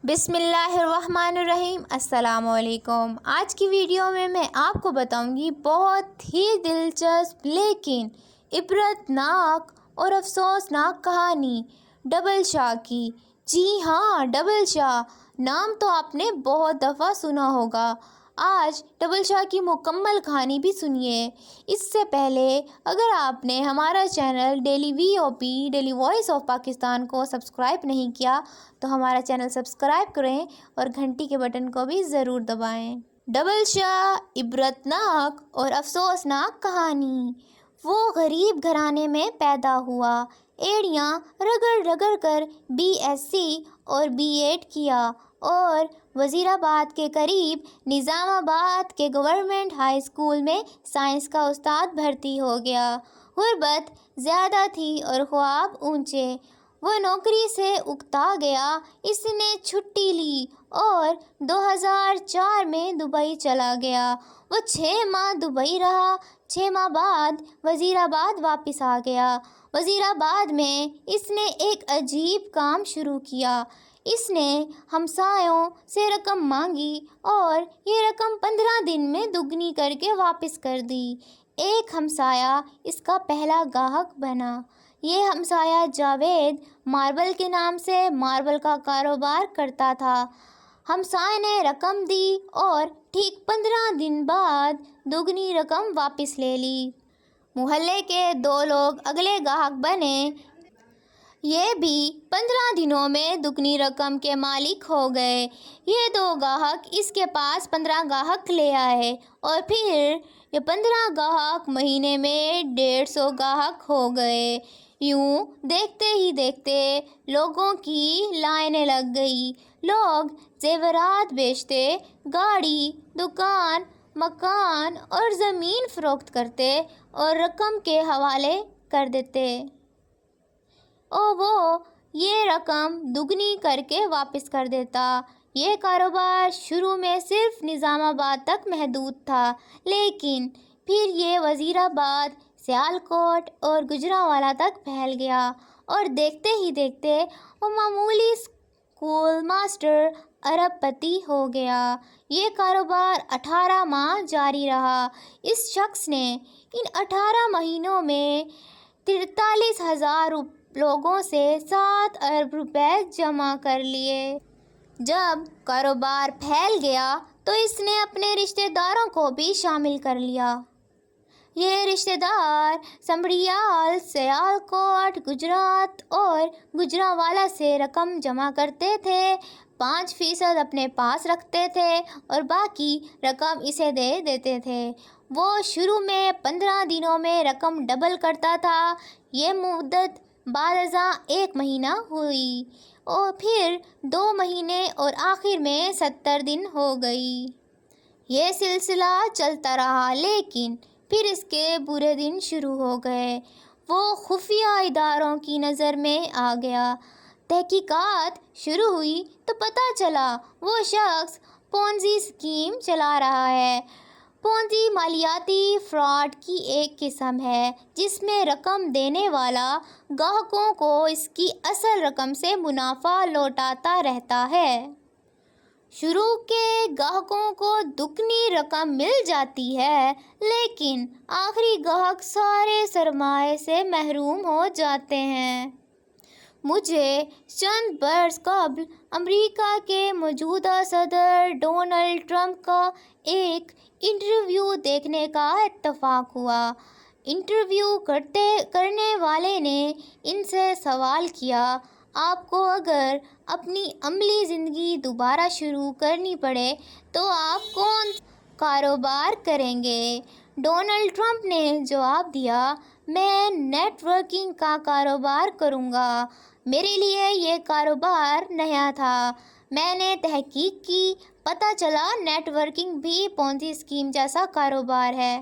بسم اللہ الرحمن الرحیم۔ السلام علیکم۔ آج کی ویڈیو میں آپ کو بتاؤں گی بہت ہی دلچسپ لیکن عبرت ناک اور افسوسناک کہانی ڈبل شاہ کی۔ جی ہاں، ڈبل شاہ نام تو آپ نے بہت دفعہ سنا ہوگا۔ آج ڈبل شاہ کی مکمل کہانی بھی سنیے۔ اس سے پہلے اگر آپ نے ہمارا channel daily VOP daily voice of Pakistan کو سبسکرائب نہیں کیا تو ہمارا چینل سبسکرائب کریں اور گھنٹی کے بٹن کو بھی ضرور دبائیں۔ ڈبل شاہ عبرتناک اور افسوسناک کہانی۔ وہ غریب گھرانے میں پیدا ہوا، ایڑیاں رگڑ رگڑ کر BSc اور B.Ed کیا اور وزیر آباد کے قریب نظام آباد کے گورنمنٹ ہائی اسکول میں سائنس کا استاد بھرتی ہو گیا۔ غربت زیادہ تھی اور خواب اونچے۔ وہ نوکری سے اکتا گیا۔ اس نے چھٹی لی اور 2004 میں دبئی چلا گیا۔ وہ 6 ماہ دبئی رہا۔ 6 ماہ بعد وزیر آباد واپس آ گیا۔ وزیر آباد میں اس نے ایک عجیب کام شروع کیا۔ اس نے ہمسایوں سے رقم مانگی اور یہ رقم 15 دن میں دگنی کر کے واپس کر دی۔ ایک ہمسایہ اس کا پہلا گاہک بنا۔ یہ ہمسایہ جاوید ماربل کے نام سے ماربل کا کاروبار کرتا تھا۔ ہمسائے نے رقم دی اور ٹھیک 15 دن بعد دگنی رقم واپس لے لی۔ محلے کے 2 لوگ اگلے گاہک بنے۔ یہ بھی 15 دنوں میں دگنی رقم کے مالک ہو گئے۔ یہ 2 گاہک اس کے پاس 15 گاہک لے آئے اور پھر یہ 15 گاہک مہینے میں 150 گاہک ہو گئے۔ یوں دیکھتے ہی دیکھتے لوگوں کی لائنیں لگ گئی۔ لوگ زیورات بیچتے، گاڑی، دکان، مکان اور زمین فروخت کرتے اور رقم کے حوالے کر دیتے اور وہ یہ رقم دگنی کر کے واپس کر دیتا۔ یہ کاروبار شروع میں صرف نظام آباد تک محدود تھا، لیکن پھر یہ وزیر آباد، سیالکوٹ اور گوجرانوالہ تک پھیل گیا اور دیکھتے ہی دیکھتے وہ معمولی اسکول ماسٹر ارب پتی ہو گیا۔ یہ کاروبار 18 ماہ جاری رہا۔ اس شخص نے ان 18 مہینوں میں 43,000 لوگوں سے 7 ارب روپے جمع کر لیے۔ جب کاروبار پھیل گیا تو اس نے اپنے رشتہ داروں کو بھی شامل کر لیا۔ یہ رشتہ دار سمبھڑیال، سیالکوٹ، گجرات اور گوجرانوالہ سے رقم جمع کرتے تھے، 5% اپنے پاس رکھتے تھے اور باقی رقم اسے دے دیتے تھے۔ وہ شروع میں 15 دنوں میں رقم ڈبل کرتا تھا۔ یہ مدت بعد ازاں 1 مہینہ ہوئی اور پھر 2 مہینے اور آخر میں 70 دن ہو گئی۔ یہ سلسلہ چلتا رہا لیکن پھر اس کے برے دن شروع ہو گئے۔ وہ خفیہ اداروں کی نظر میں آ گیا۔ تحقیقات شروع ہوئی تو پتہ چلا وہ شخص پونزی اسکیم چلا رہا ہے۔ پونزی مالیاتی فراڈ کی ایک قسم ہے جس میں رقم دینے والا گاہکوں کو اس کی اصل رقم سے منافع لوٹاتا رہتا ہے۔ شروع کے گاہکوں کو دگنی رقم مل جاتی ہے لیکن آخری گاہک سارے سرمایے سے محروم ہو جاتے ہیں۔ مجھے چند برس قبل امریکہ کے موجودہ صدر ڈونلڈ ٹرمپ کا ایک انٹرویو دیکھنے کا اتفاق ہوا۔ انٹرویو کرنے والے نے ان سے سوال کیا، آپ کو اگر اپنی عملی زندگی دوبارہ شروع کرنی پڑے تو آپ کون کاروبار کریں گے؟ ڈونلڈ ٹرمپ نے جواب دیا، میں نیٹ ورکنگ کا کاروبار کروں گا۔ میرے لیے یہ کاروبار نیا تھا۔ میں نے تحقیق کی، پتہ چلا نیٹ ورکنگ بھی پونزی اسکیم جیسا کاروبار ہے۔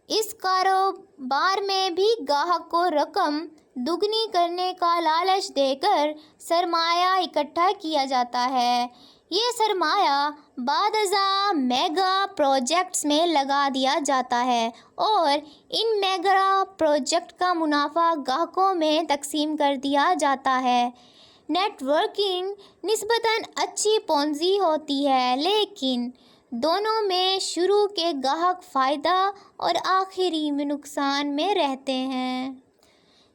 اس کاروبار میں بھی گاہک کو رقم دگنی کرنے کا لالچ دے کر سرمایہ اکٹھا کیا جاتا ہے۔ یہ سرمایہ بعد ازاں میگا پروجیکٹس میں لگا دیا جاتا ہے اور ان میگا پروجیکٹ کا منافع گاہکوں میں تقسیم کر دیا جاتا ہے۔ نیٹ ورکنگ نسبتاً اچھی پونزی ہوتی ہے، لیکن دونوں میں شروع کے گاہک فائدہ اور آخری میں نقصان میں رہتے ہیں۔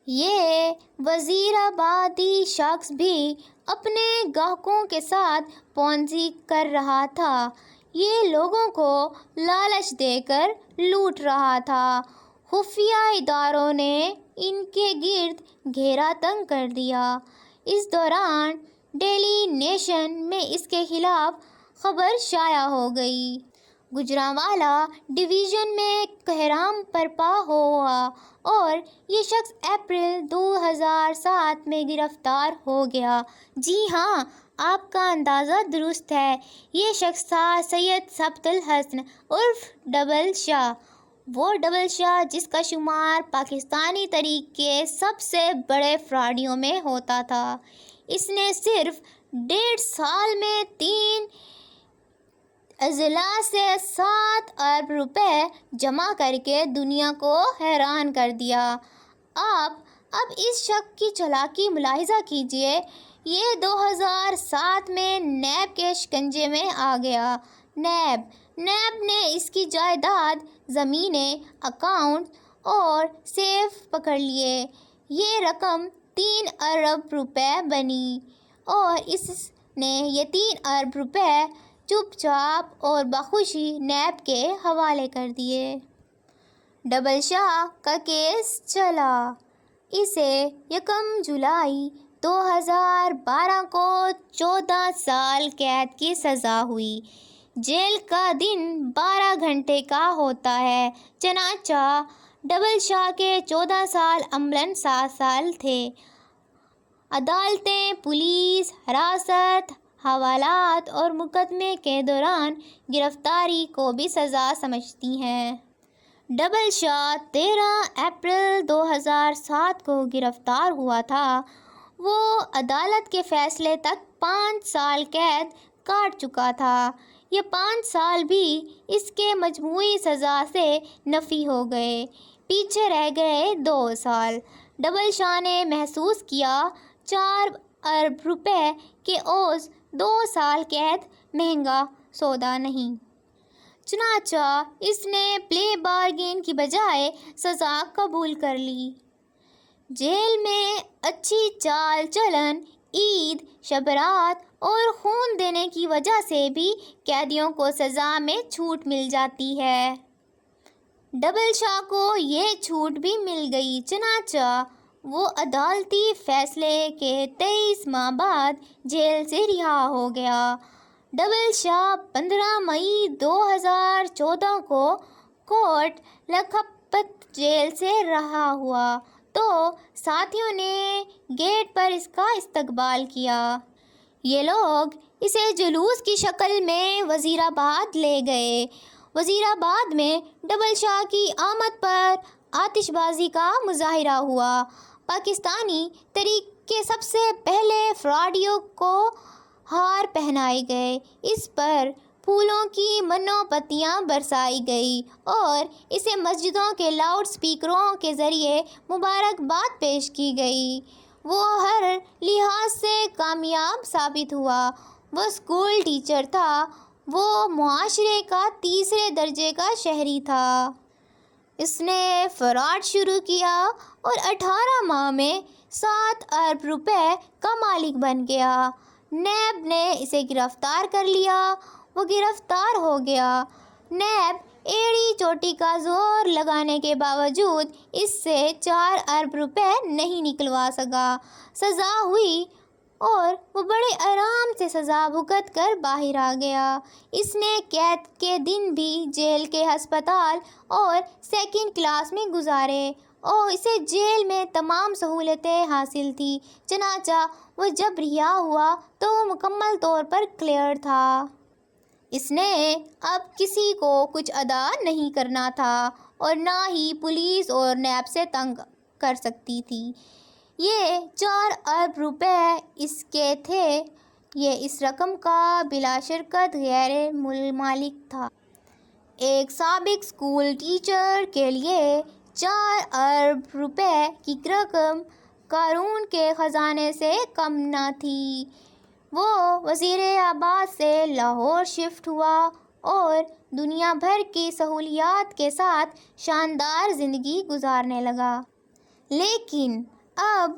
یہ وزیرآبادی شخص بھی اپنے گاہکوں کے ساتھ پونزی کر رہا تھا۔ یہ لوگوں کو لالچ دے کر لوٹ رہا تھا۔ خفیہ اداروں نے ان کے گرد گھیرا تنگ کر دیا۔ اس دوران ڈیلی نیشن میں اس کے خلاف خبر شائع ہو گئی۔ گوجرانوالہ ڈویژن میں کہرام برپا ہوا اور یہ شخص اپریل 2007 میں گرفتار ہو گیا۔ جی ہاں، آپ کا اندازہ درست ہے، یہ شخص تھا سید ثبت الحسن عرف ڈبل شاہ۔ وہ ڈبل شاہ جس کا شمار پاکستانی تاریخ کے سب سے بڑے فراڈیوں میں ہوتا تھا۔ اس نے صرف 1.5 سال میں 3 اضلاع سے 7 ارب روپے جمع کر کے دنیا کو حیران کر دیا۔ آپ اب اس شخص کی چالاکی ملاحظہ کیجئے۔ یہ 2007 میں نیب کے شکنجے میں آ گیا۔ نیب نے اس کی جائیداد، زمینیں، اکاؤنٹ اور سیف پکڑ لیے۔ یہ رقم 3 ارب روپے بنی اور اس نے یہ 3 ارب روپے چپ چاپ اور بخوشی نیب کے حوالے کر دیے۔ ڈبل شاہ کا کیس چلا۔ اسے 1 جولائی 2012 کو 14 سال قید کی سزا ہوئی۔ جیل کا دن 12 گھنٹے کا ہوتا ہے، چنانچہ ڈبل شاہ کے 14 سال عملاً 7 سال تھے۔ عدالتیں پولیس حراست، حوالات اور مقدمے کے دوران گرفتاری کو بھی سزا سمجھتی ہیں۔ ڈبل شاہ 13 اپریل 2007 کو گرفتار ہوا تھا۔ وہ عدالت کے فیصلے تک 5 سال قید کاٹ چکا تھا۔ یہ 5 سال بھی اس کے مجموعی سزا سے نفی ہو گئے۔ پیچھے رہ گئے 2 سال۔ ڈبل شاہ نے محسوس کیا 4 ارب روپے کے عوض 2 سال قید مہنگا سودا نہیں۔ چنانچہ اس نے پلے بارگین کی بجائے سزا قبول کر لی۔ جیل میں اچھی چال چلن، عید، شب برات اور خون دینے کی وجہ سے بھی قیدیوں کو سزا میں چھوٹ مل جاتی ہے۔ ڈبل شاہ کو یہ چھوٹ بھی مل گئی، چنانچہ وہ عدالتی فیصلے کے 23 ماہ بعد جیل سے رہا ہو گیا۔ ڈبل شاہ 15 مئی 2014 کو کوٹ لکھپت جیل سے رہا ہوا تو ساتھیوں نے گیٹ پر اس کا استقبال کیا۔ یہ لوگ اسے جلوس کی شکل میں وزیرآباد لے گئے۔ وزیرآباد میں ڈبل شاہ کی آمد پر آتش بازی کا مظاہرہ ہوا۔ پاکستانی تاریخ کے سب سے پہلے فراڈیوں کو ہار پہنائے گئے، اس پر پھولوں کی منو پتیاں برسائی گئی اور اسے مسجدوں کے لاؤڈ سپیکروں کے ذریعے مبارکباد پیش کی گئی۔ وہ ہر لحاظ سے کامیاب ثابت ہوا۔ وہ اسکول ٹیچر تھا۔ وہ معاشرے کا 3 درجے کا شہری تھا۔ اس نے فراڈ شروع کیا اور 18 ماہ میں 7 ارب روپے کا مالک بن گیا۔ نیب نے اسے گرفتار کر لیا۔ وہ گرفتار ہو گیا۔ نیب ایڑی چوٹی کا زور لگانے کے باوجود اس سے 4 ارب روپے نہیں نکلوا سکا۔ سزا ہوئی اور وہ بڑے آرام سے سزا بھگت کر باہر آ گیا۔ اس نے قید کے دن بھی جیل کے ہسپتال اور 2nd کلاس میں گزارے اور اسے جیل میں تمام سہولتیں حاصل تھیں، چنانچہ وہ جب رہا ہوا تو وہ مکمل طور پر کلیئر تھا۔ اس نے اب کسی کو کچھ ادا نہیں کرنا تھا اور نہ ہی پولیس اور نیب سے تنگ کر سکتی تھی۔ یہ 4 ارب روپے اس کے تھے۔ یہ اس رقم کا بلا شرکت غیر مالک تھا۔ ایک سابق اسکول ٹیچر کے لیے 4 ارب روپے کی رقم قارون کے خزانے سے کم نہ تھی۔ وہ وزیر آباد سے لاہور شفٹ ہوا اور دنیا بھر کی سہولیات کے ساتھ شاندار زندگی گزارنے لگا۔ لیکن اب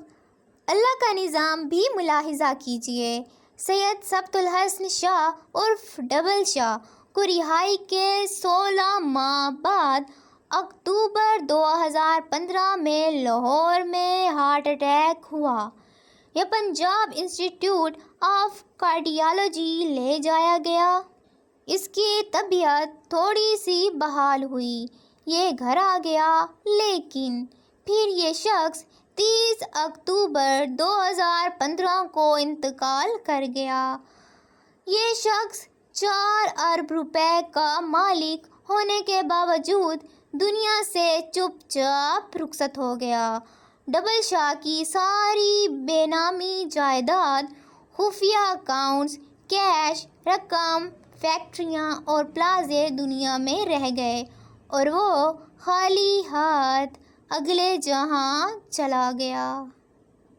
اللہ کا نظام بھی ملاحظہ کیجیے۔ سید ثبت الحسن شاہ عرف ڈبل شاہ کو رہائی کے 16 ماہ بعد اکتوبر 2015 میں لاہور میں ہارٹ اٹیک ہوا۔ یہ پنجاب انسٹیٹیوٹ آف کارڈیالوجی لے جایا گیا۔ اس کی طبیعت تھوڑی سی بحال ہوئی، یہ گھر آ گیا، لیکن پھر یہ شخص 30 اکتوبر 2015 کو انتقال کر گیا۔ یہ شخص 4 ارب روپے کا مالک ہونے کے باوجود دنیا سے چپ چاپ رخصت ہو گیا۔ ڈبل شاہ کی ساری بے نامی جائیداد، خفیہ اکاؤنٹس، کیش رقم، فیکٹریاں اور پلازے دنیا میں رہ گئے اور وہ خالی ہاتھ اگلے جہاں چلا گیا۔